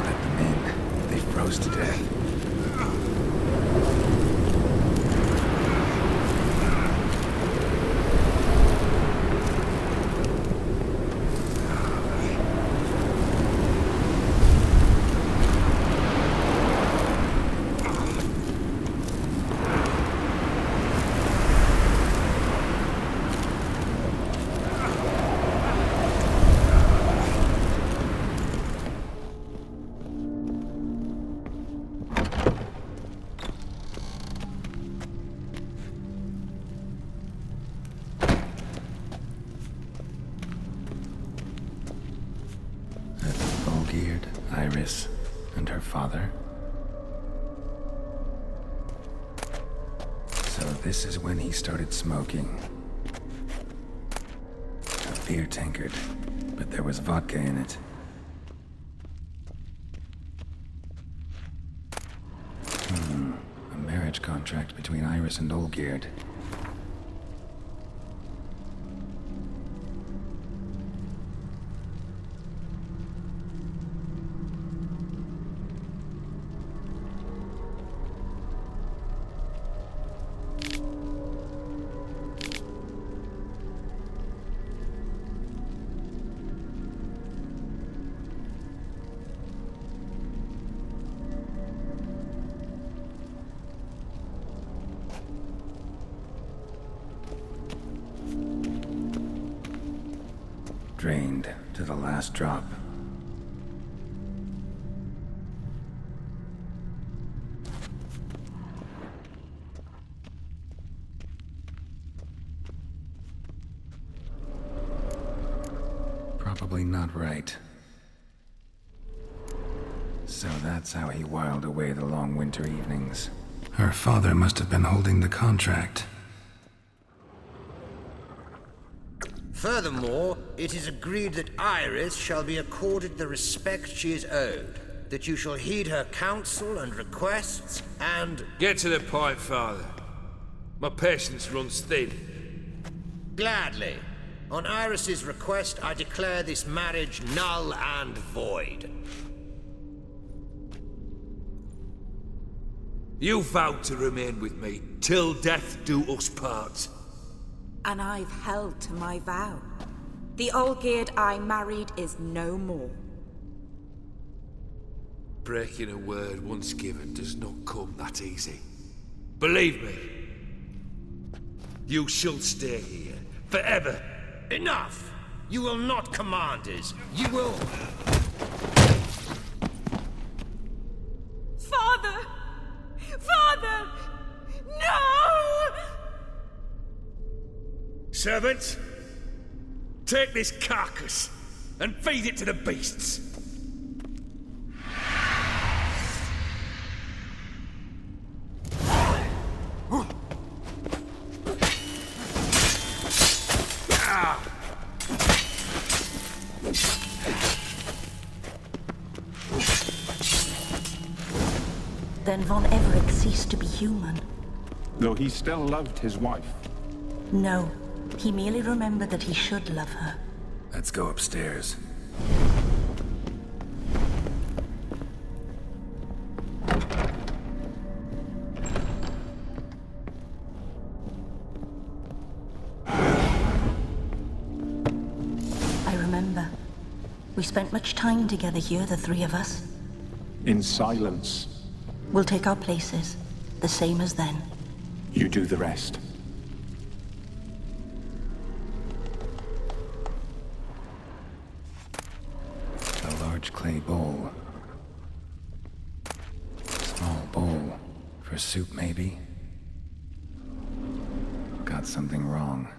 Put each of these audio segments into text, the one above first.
let them in. They froze to death. Olgierd, Iris, and her father. So this is when he started smoking. A beer tankard, but there was vodka in it. A marriage contract between Iris and Olgierd. Drained to the last drop. Probably not right. So that's how he whiled away the long winter evenings. Her father must have been holding the contract. Furthermore, it is agreed that Iris shall be accorded the respect she is owed, that you shall heed her counsel and requests, and... Get to the point, Father. My patience runs thin. Gladly. On Iris's request, I declare this marriage null and void. You vowed to remain with me till death do us part. And I've held to my vow. The Olgierd I married is no more. Breaking a word once given does not come that easy. Believe me, you shall stay here forever. Enough! You will not command us. You will... Father! Father! No! Servants, take this carcass and feed it to the beasts. Then Von Everett ceased to be human. Though he still loved his wife. No, he merely remembered that he should love her. Let's go upstairs. I remember. We spent much time together here, the three of us. In silence. We'll take our places, the same as then. You do the rest. A large clay bowl. Small bowl. For soup, maybe? Got something wrong.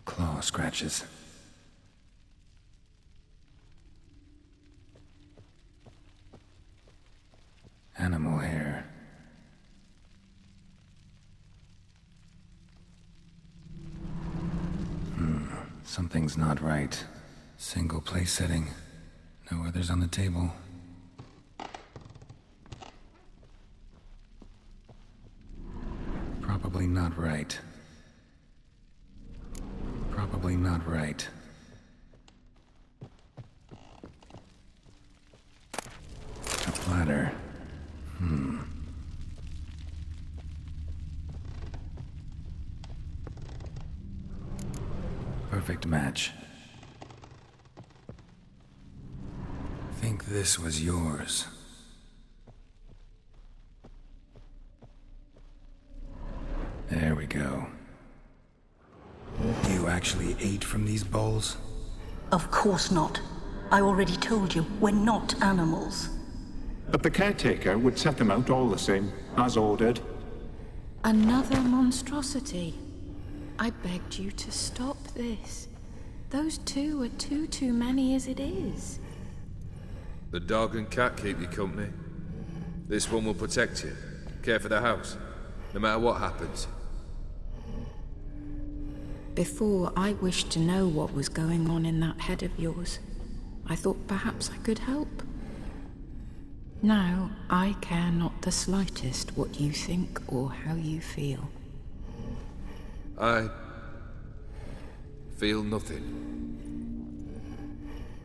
Claw scratches. Animal hair. Something's not right. Single place setting. No others on the table. Probably not right. Probably not right. letter. Perfect match. Think this was yours. There we go. You actually ate from these bowls? Of course not. I already told you, we're not animals. But the caretaker would set them out all the same, as ordered. Another monstrosity. I begged you to stop this. Those two are too many as it is. The dog and cat keep you company. This one will protect you, care for the house, no matter what happens. Before, I wished to know what was going on in that head of yours. I thought perhaps I could help. Now, I care not the slightest what you think or how you feel. I feel nothing.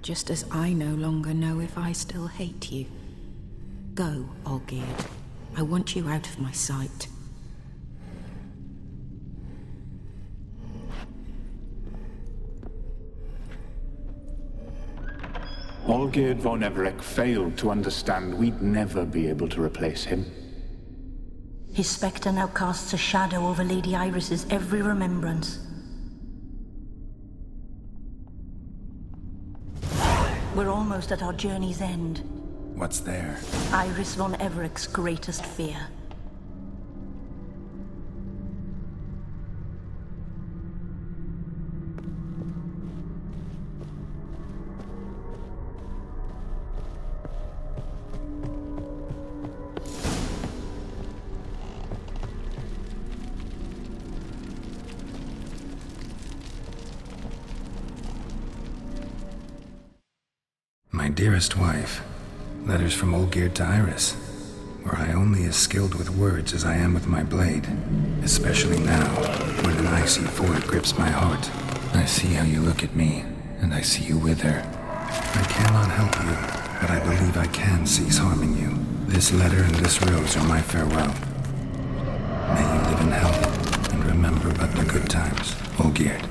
Just as I no longer know if I still hate you. Go, Olgierd. I want you out of my sight. Olgierd von Everec failed to understand we'd never be able to replace him. His spectre now casts a shadow over Lady Iris's every remembrance. We're almost at our journey's end. What's there? Iris von Everec's greatest fear. My dearest wife, letters from Olgierd to Iris. Were I only as skilled with words as I am with my blade, especially now, when an icy void grips my heart. I see how you look at me, and I see you with her. I cannot help you, but I believe I can cease harming you. This letter and this rose are my farewell. May you live in health, and remember but the good times, Olgierd.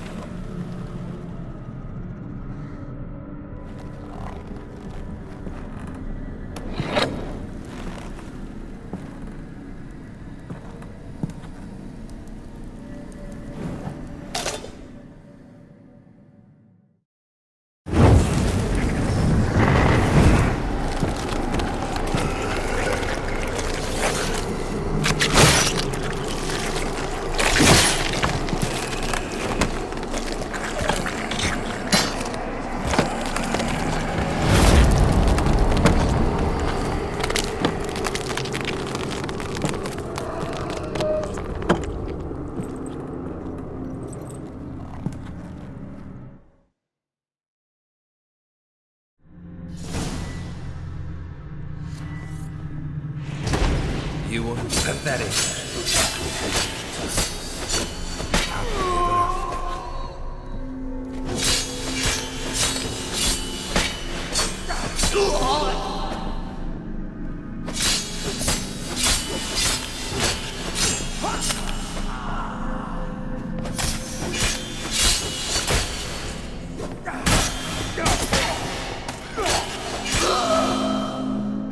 You are pathetic.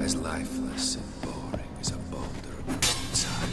As lifeless and boring as a boulder of time.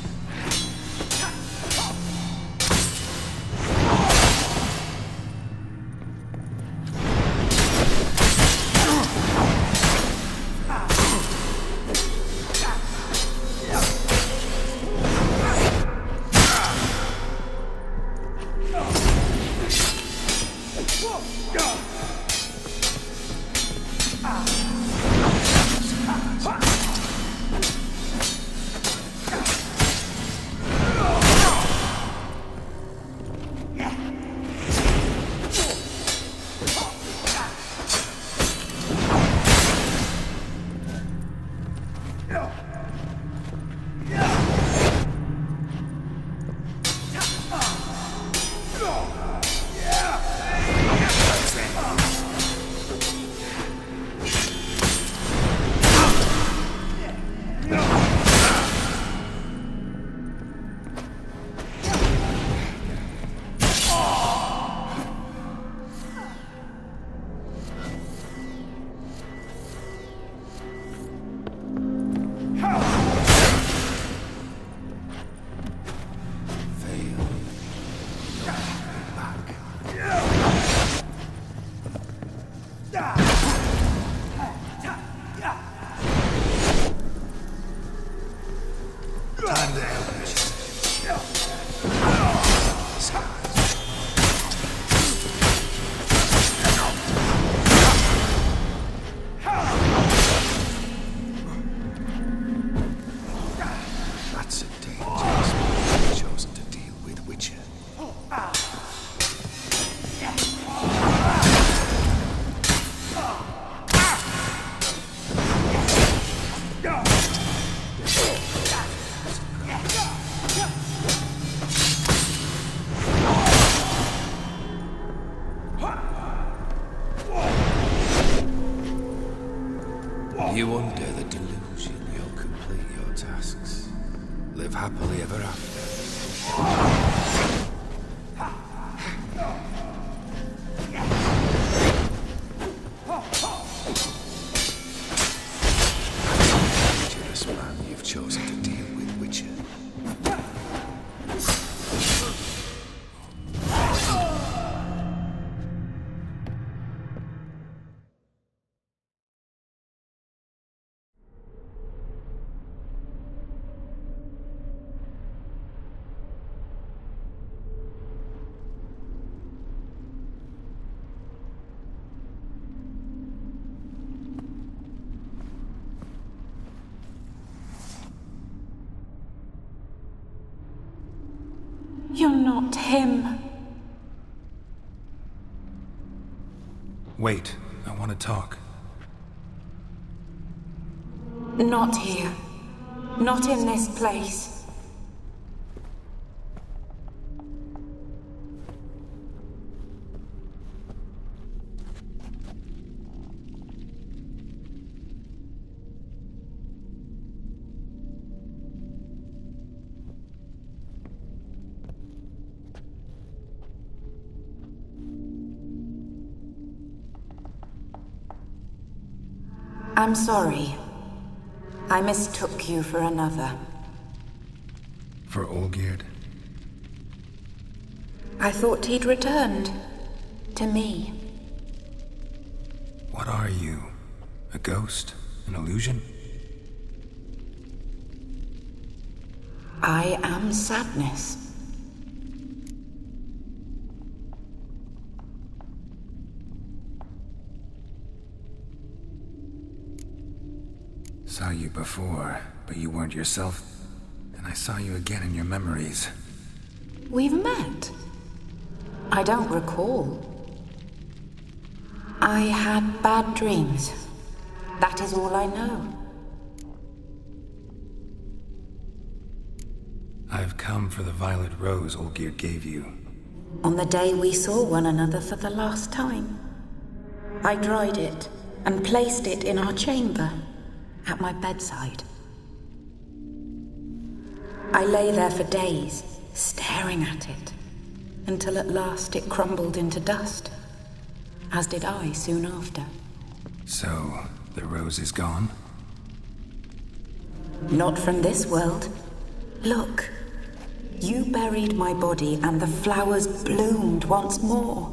You undo the delusion, you'll complete your tasks. Live happily ever after. Dangerous man you've chosen to deal with, Witcher. You're not him. Wait, I want to talk. Not here. Not in this place. I'm sorry. I mistook you for another. For Olgierd? I thought he'd returned. To me. What are you? A ghost? An illusion? I am sadness. Saw you before, but you weren't yourself. And I saw you again in your memories. We've met. I don't recall. I had bad dreams. That is all I know. I've come for the violet rose Olgierd gave you. On the day we saw one another for the last time, I dried it and placed it in our chamber, at my bedside. I lay there for days, staring at it, until at last it crumbled into dust, as did I soon after. So, the rose is gone? Not from this world. Look, you buried my body and the flowers bloomed once more.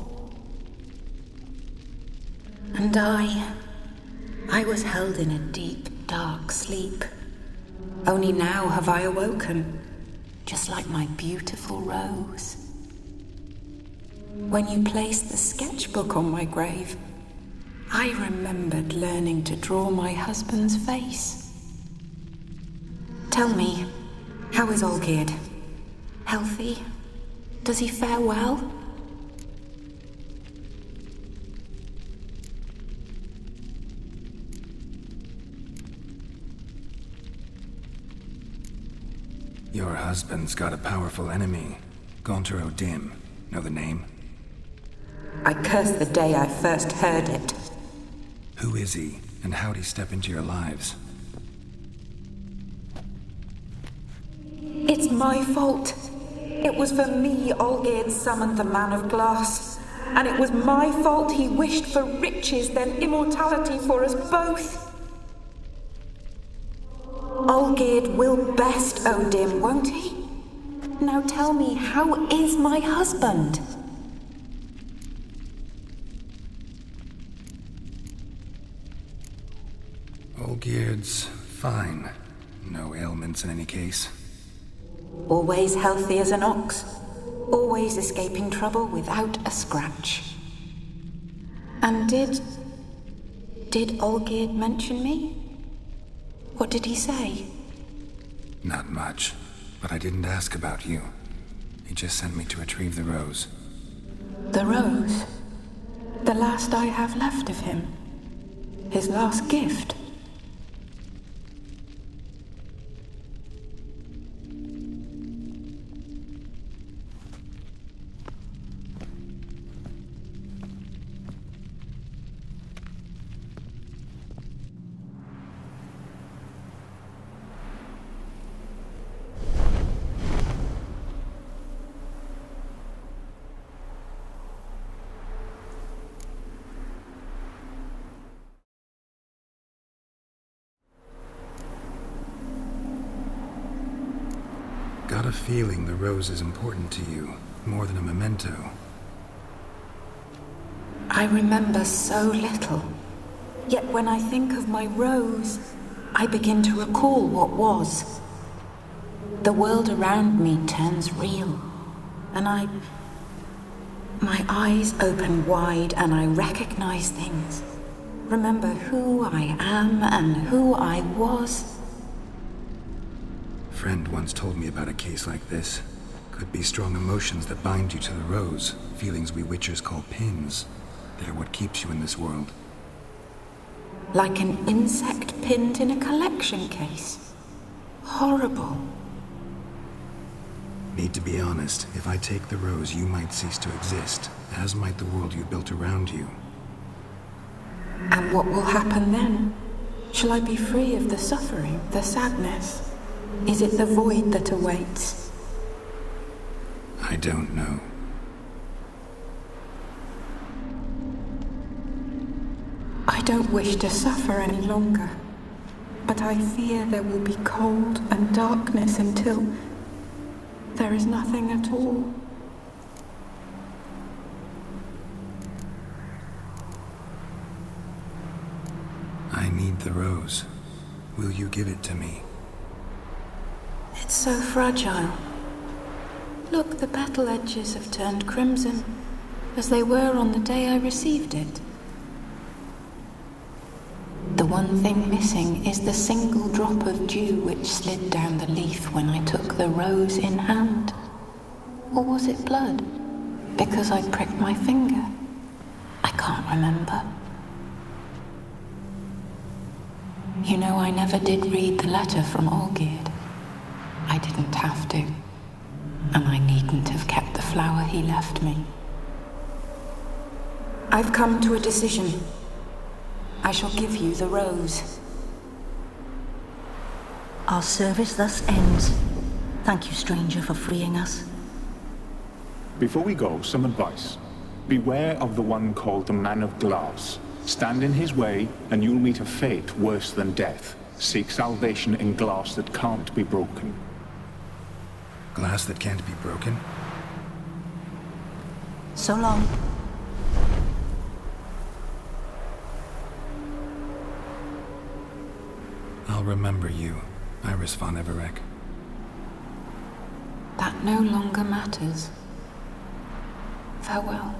And I was held in a deep, dark sleep. Only now have I awoken, just like my beautiful rose. When you placed the sketchbook on my grave, I remembered learning to draw my husband's face. Tell me, how is Olgierd? Healthy? Does he fare well? Your husband's got a powerful enemy. Gaunter O'Dim. Know the name? I curse the day I first heard it. Who is he, and how'd he step into your lives? It's my fault. It was for me Olgierd summoned the Man of Glass. And it was my fault he wished for riches, then immortality for us both. Olgierd will best O'Dim, won't he? Now tell me, how is my husband? Olgierd's fine. No ailments in any case. Always healthy as an ox. Always escaping trouble without a scratch. And did Olgierd mention me? What did he say? Not much, but I didn't ask about you. He just sent me to retrieve the rose. The rose? The last I have left of him? His last gift? Got a feeling the rose is important to you, more than a memento. I remember so little. Yet when I think of my rose, I begin to recall what was. The world around me turns real, and my eyes open wide and I recognize things. Remember who I am and who I was. Friend once told me about a case like this. Could be strong emotions that bind you to the rose, feelings we witchers call pins. They're what keeps you in this world. Like an insect pinned in a collection case. Horrible. Need to be honest, if I take the rose, you might cease to exist, as might the world you built around you. And what will happen then? Shall I be free of the suffering, the sadness? Is it the void that awaits? I don't know. I don't wish to suffer any longer, but I fear there will be cold and darkness until there is nothing at all. I need the rose. Will you give it to me? It's so fragile. Look, the petal edges have turned crimson, as they were on the day I received it. The one thing missing is the single drop of dew which slid down the leaf when I took the rose in hand. Or was it blood? Because I pricked my finger? I can't remember. You know, I never did read the letter from Olgierd. I didn't have to. And I needn't have kept the flower he left me. I've come to a decision. I shall give you the rose. Our service thus ends. Thank you, stranger, for freeing us. Before we go, some advice. Beware of the one called the Man of Glass. Stand in his way, and you'll meet a fate worse than death. Seek salvation in glass that can't be broken. Glass that can't be broken? So long. I'll remember you, Iris von Everec. That no longer matters. Farewell.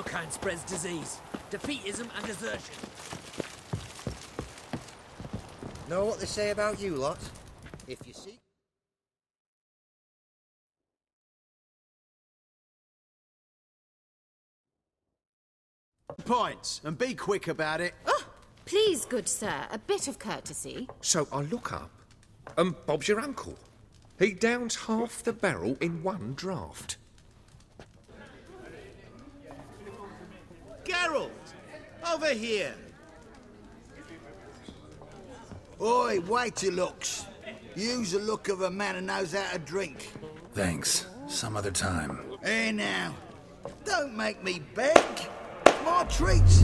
your kind spreads disease, defeatism and desertion. Know what they say about you lot? If you see... Points, and be quick about it. Oh, please, good sir, a bit of courtesy. So I look up, and Bob's your uncle. He downs half the barrel in one draught. Geralt, over here. Oi, wait your looks. Use the look of a man who knows how to drink. Thanks. Some other time. Hey now, don't make me beg. My treats.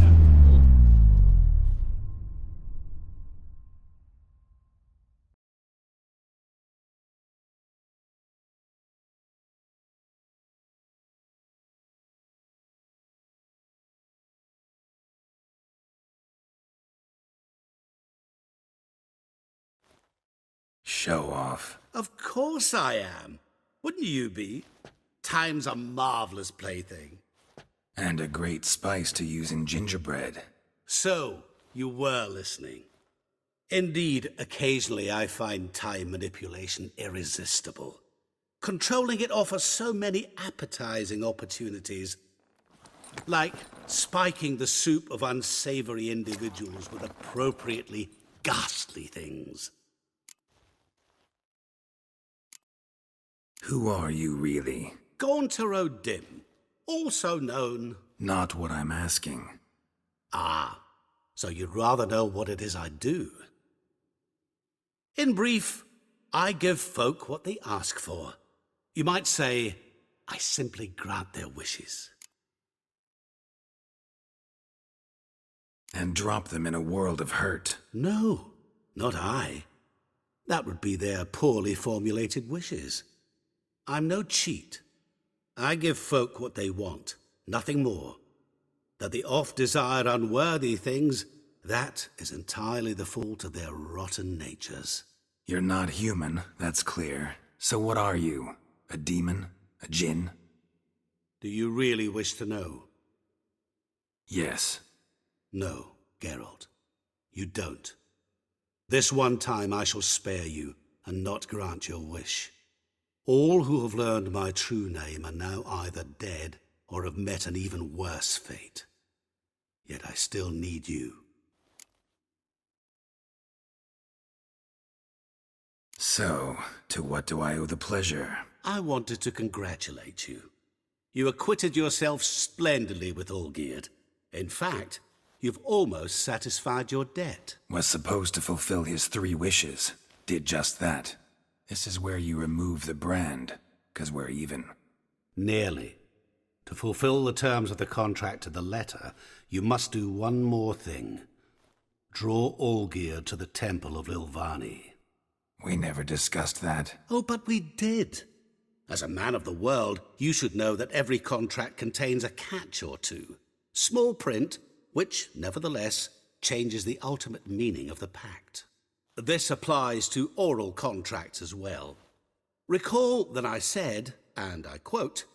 Show off. Of course I am. Wouldn't you be? Time's a marvelous plaything. And a great spice to use in gingerbread. So, you were listening. Indeed, occasionally I find time manipulation irresistible. Controlling it offers so many appetizing opportunities. Like spiking the soup of unsavory individuals with appropriately ghastly things. Who are you, really? Gauntero Dim, also known... Not what I'm asking. Ah, so you'd rather know what it is I do. In brief, I give folk what they ask for. You might say, I simply grant their wishes. And drop them in a world of hurt. No, not I. That would be their poorly formulated wishes. I'm no cheat. I give folk what they want, nothing more. That they oft desire unworthy things, that is entirely the fault of their rotten natures. You're not human, that's clear. So what are you? A demon? A djinn? Do you really wish to know? Yes. No, Geralt. You don't. This one time I shall spare you and not grant your wish. All who have learned my true name are now either dead or have met an even worse fate. Yet I still need you. So, to what do I owe the pleasure? I wanted to congratulate you. You acquitted yourself splendidly with Olgierd. In fact, you've almost satisfied your debt. Was supposed to fulfill his 3 wishes. Did just that. This is where you remove the brand, 'cause we're even. Nearly. To fulfill the terms of the contract to the letter, you must do one more thing. Draw Olgierd to the Temple of Lilvani. We never discussed that. Oh, but we did. As a man of the world, you should know that every contract contains a catch or two. Small print, which, nevertheless, changes the ultimate meaning of the pact. This applies to oral contracts as well. Recall that I said, and I quote,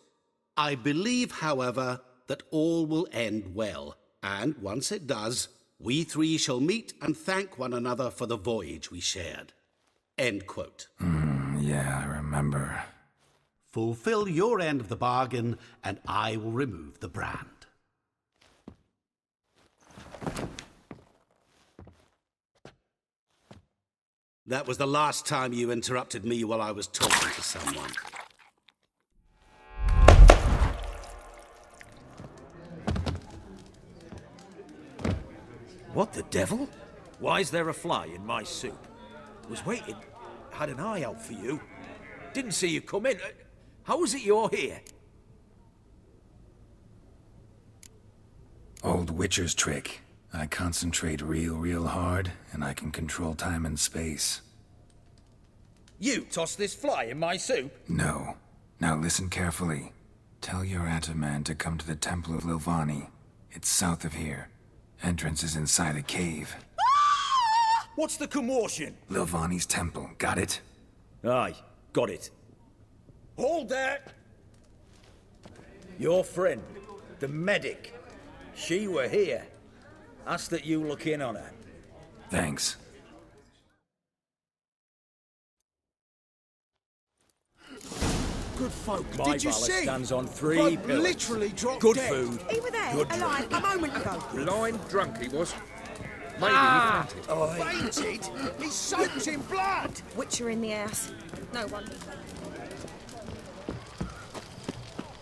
"I believe, however, that all will end well, and once it does, we 3 shall meet and thank one another for the voyage we shared." End quote. Yeah, I remember. Fulfill your end of the bargain, and I will remove the brand. That was the last time you interrupted me while I was talking to someone. What the devil? Why is there a fly in my soup? Was waiting. Had an eye out for you. Didn't see you come in. How is it you're here? Old Witcher's trick. I concentrate real hard, and I can control time and space. You tossed this fly in my soup? No. Now listen carefully. Tell your Ataman to come to the Temple of Lilvani. It's south of here. Entrance is inside a cave. What's the commotion? Lilvani's temple, got it? Aye, got it. Hold that! Your friend, the medic. She were here. Ask that you look in on her. Thanks. Good folk. My Did you ballast see? stands on 3 Bloke pillars. literally dropped Good dead. food. He were there, Good alive, drink. a moment ago. Blind drunk he was. Maybe he fainted. Fainted? He's soaked in blood! Witcher in the house. No wonder.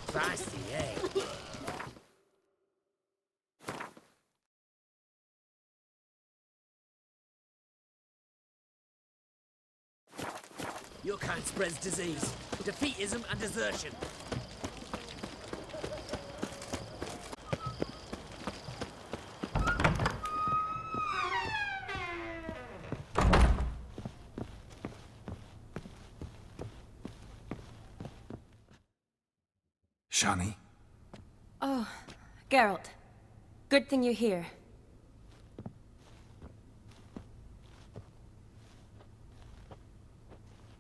Spicy, eh? Your kind spreads disease, defeatism and desertion. Shani? Oh, Geralt. Good thing you're here.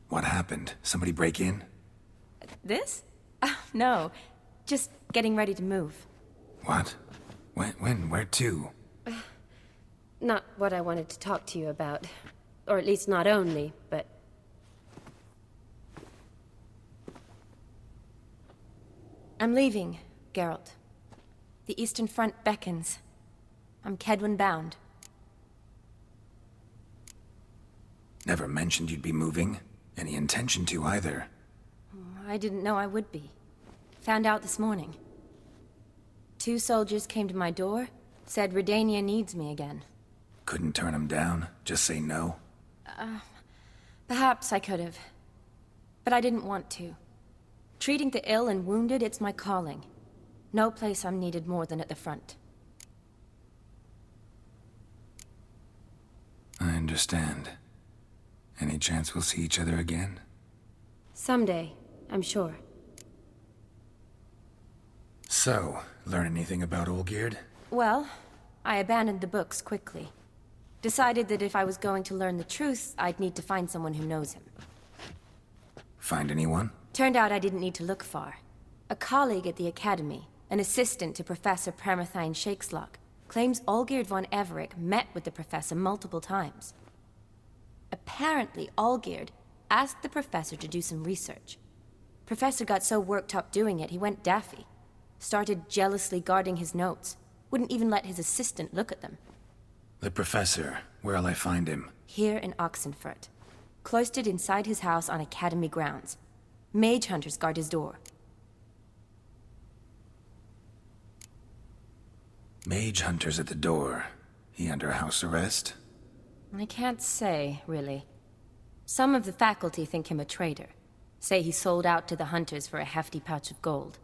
What happened? Somebody break in? This? No. Just getting ready to move. What? When? Where to? Not what I wanted to talk to you about. Or at least not only, but... I'm leaving, Geralt. The Eastern Front beckons. I'm Kedwen bound. Never mentioned you'd be moving. Any intention to either. I didn't know I would be. Found out this morning. 2 soldiers came to my door, said Redania needs me again. Couldn't turn him down? Just say no? Perhaps I could have. But I didn't want to. Treating the ill and wounded, it's my calling. No place I'm needed more than at the front. I understand. Any chance we'll see each other again? Someday, I'm sure. So, learn anything about Olgierd? Well, I abandoned the books quickly. Decided that if I was going to learn the truth, I'd need to find someone who knows him. Find anyone? Turned out I didn't need to look far. A colleague at the Academy, an assistant to Professor Permathine Shakeslock, claims Olgierd von Everec met with the professor multiple times. Apparently, Olgierd asked the professor to do some research. Professor got so worked up doing it, he went daffy. Started jealously guarding his notes. Wouldn't even let his assistant look at them. The professor. Where'll I find him? Here in Oxenfurt. Cloistered inside his house on Academy grounds. Mage hunters guard his door. Mage hunters at the door. He under house arrest? I can't say, really. Some of the faculty think him a traitor. Say he sold out to the hunters for a hefty pouch of gold.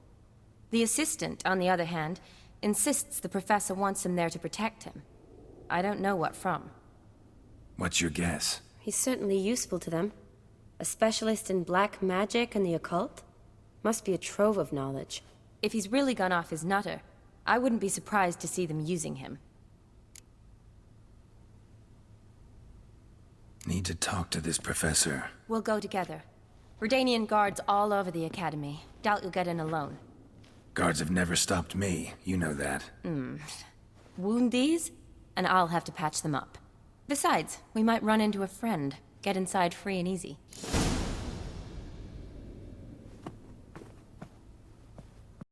The assistant, on the other hand, insists the professor wants him there to protect him. I don't know what from. What's your guess? He's certainly useful to them. A specialist in black magic and the occult? Must be a trove of knowledge. If he's really gone off his nutter, I wouldn't be surprised to see them using him. Need to talk to this professor. We'll go together. Redanian guards all over the Academy. Doubt you'll get in alone. Guards have never stopped me. You know that. Wound these, and I'll have to patch them up. Besides, we might run into a friend. Get inside free and easy.